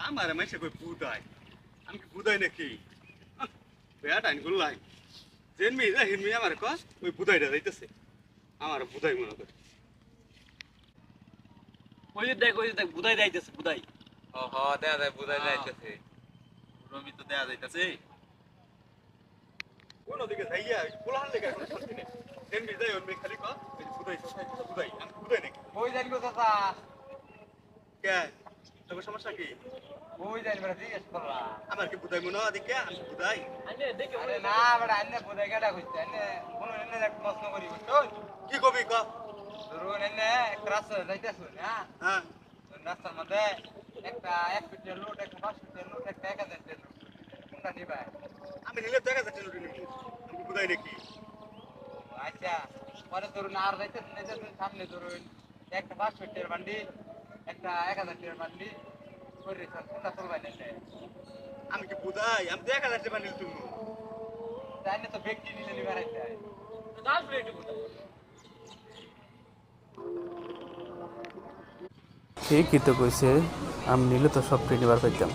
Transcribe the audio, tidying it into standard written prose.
আমার মাইসে কই বুদাই আমি কি বুদাই নাকি বেয়া টাইম করলাই জেন মি যা হিন মি আমার ক ওই বুদাইটা যাইতেছে আমার বুদাই মনে করে ওই যে দেখ বুদাই যাইতেছে বুদাই ও হ দেয়া যায় বুঝাই যাইতেছে রমি তো দেয়া যাইতেছে কোন দিকে যাইয়া কোলাহান লেগে এখন শান্তি নেই জেন মি যাই ওই মে খালি ক ওই বুদাই বুদাই আমি বুদাই নাকি কই জানি গো চাচা কে তোর সমস্যা কি কই জানি বড় জিজ্ঞেস করলা আমার কি বুদাই মনে হয় দেখে আমি বুদাই আরে না বড় আন্নে বুঝাই কাটা কইছে আন্নে কোন এনে এক প্রশ্ন করি বুঝছো কি কবি ক ধরুন এনে এক রাস্তা যাইতেছ না হ্যাঁ রাস্তার মধ্যে একটা 1 ফিটের লোড একটা 5 ফিটের লোড একটা 1000 ফিটের লোড কোনটা নিবা আমি নিলে দেখা যাচ্ছে লুটি নিব আমি বুদাই নাকি আচ্ছা পরে ধরুন আর যাইতেছ সামনে ধরুন একটা 5 ফিটের বান্ডি একটা 1000 ফিটের বান্ডি করে কোনটা চলবাই না আমি কি বুদাই আমি দেখা যাচ্ছে বানিল তুমি জানি তো ব্যক্তি নিলে নিবার আছে দাস প্লেট বুদাই ঠিকই তো কইছে আমি নিলে তো সব নিবার পাইতাম।